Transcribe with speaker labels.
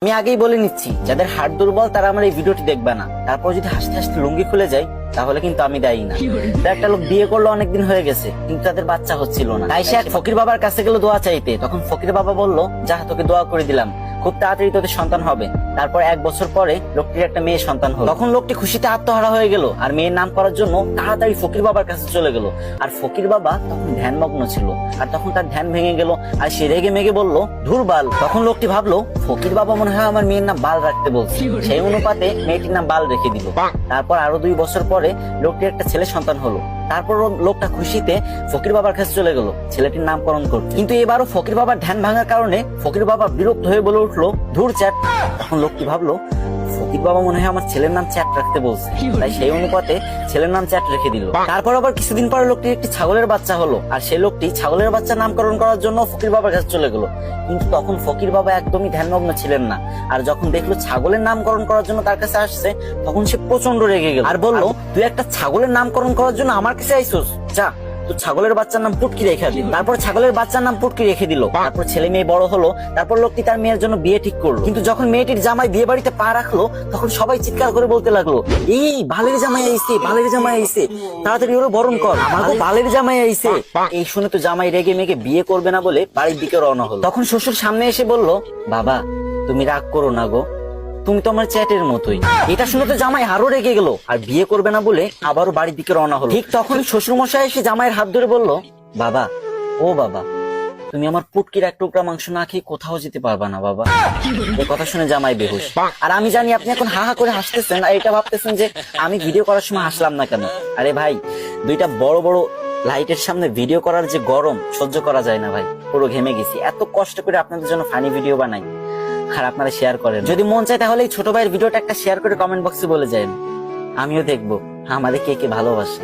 Speaker 1: আমি আগেই বলে নিচ্ছি, যাদের হাড় দুর্বল তারা আমার এই ভিডিওটি দেখবে না। তারপর যদি হাসতে হাসতে লুঙ্গি খুলে যায় তাহলে কিন্তু আমি দায়ী না। একটা লোক বিয়ে করলো, অনেকদিন হয়ে গেছে, কিন্তু তাদের বাচ্চা হচ্ছিল না। তাই সে এক ফকির বাবার কাছে গেল দোয়া চাইতে। তখন ফকির বাবা বলল, যা তোকে দোয়া করে দিলাম, খুব তাড়াতাড়ি তোদের সন্তান হবে। তারপর 1 বছর পরে লোকটির একটা মেয়ে সন্তান হলো। তখন লোকটি খুশিতে আত্মহারা হয়ে গেল আর মেয়ের নাম করার জন্য তাড়াতাড়ি ফকির বাবার কাছে চলে গেল। আর ফকির বাবা তখন ধ্যানমগ্ন ছিল, আর তখন তার ধ্যান ভেঙে গেল আর সে রেগে মেগে বলল, ধুর বাল। তখন লোকটি ভাবলো, ফকির বাবা মনে হয় আমার মেয়ের নাম বাল রাখতে বলছে, সেই অনুপাতে মেয়েটির নাম বাল রেখে দিল। তারপর আরো 2 বছর পরে লোকটির একটা ছেলে সন্তান হলো। তারপর লোকটা খুশিতে ফকির বাবার কাছে চলে গেল ছেলেটির নামকরণ করতে। কিন্তু এবারও ফকির বাবার ধ্যান ভাঙার কারণে ফকির বাবা বিরক্ত হয়ে বলে উঠলো, ধুর চ্যাট। তখন লোকটি ভাবলো, ফকির বাবা মনে হয় আমার ছেলের নাম চ্যাট রাখতে বলছে, তাই সেই অনুপাতে ছেলের নাম চ্যাট রেখে দিল। তারপর আবার কিছুদিন পরে লোকটির একটি ছাগলের বাচ্চা হলো, আর সেই লোকটি ছাগলের বাচ্চা নামকরণ করার জন্য ফকির বাবার কাছে চলে গেল। কিন্তু তখন ফকির বাবা একদমই ধ্যানমগ্ন ছিলেন না, আর যখন দেখলো ছাগলের নামকরণ করার জন্য তার কাছে আসছে, তখন সে প্রচন্ড রেগে গেল আর বলল, তুই একটা ছাগলের নামকরণ করার জন্য আমার কাছে আইসোস, যা তো ছাগলের বাচ্চার নাম পুটকি রেখে দিল। তারপর ছাগলের বাচ্চার নাম পুটকি রেখে দিল। তারপর ছেলে মেয়ে বড় হলো। তারপর লোকটি তার মেয়ের জন্য বিয়ে ঠিক করলো। কিন্তু যখন মেয়েটির জামাই বিয়ে বাড়িতে পা রাখলো, তখন সবাই চিৎকার করে বলতে লাগলো, এই বালের জামাই আইছে, বালের জামাই আইছে, তাড়াতাড়ি ওরা বরণ কর, আমাকে বালের জামাই আইছে। এই শুনে তো জামাই রেগে মেগে বিয়ে করবে না বলে বাড়ির দিকে রওনা হলো। তখন শ্বশুর সামনে এসে বলল, বাবা তুমি রাগ করো না গো, তুমি তো আমার চ্যাটের মতোই। এটা শুনে তো জামাই আরো রেগে গেল আর বিয়ে করবে না বলে আবারও বাড়ির দিকে রওনা হলো। ঠিক তখন শ্বশুর মশাই এসে জামাইয়ের হাত ধরে বলল, বাবা ও বাবা, তুমি আমার পুটকির এক টুকরা মাংস না খেয়ে কোথাও যেতে পারবা না বাবা। এই কথা শুনে জামাই বেহুশ। আর আমি জানি আপনি এখন হা হা করে হাসতেছেন আর এটা ভাবতেছেন যে আমি ভিডিও করার সময় হাসলাম না কেন। আরে ভাই, 2টা বড় বড় লাইটের সামনে ভিডিও করার যে গরম সহ্য করা যায় না ভাই, পুরো ঘেমে গেছি। এত কষ্ট করে আপনাদের জন্য ফানি ভিডিও বানাই আর আপনারা শেয়ার করেন। যদি মন চায় তাহলে এই ছোট ভাইয়ের ভিডিওটা একটা শেয়ার করে কমেন্ট বক্সে বলে যায়, আমিও দেখবো আমাদের কে কে ভালোবাসে।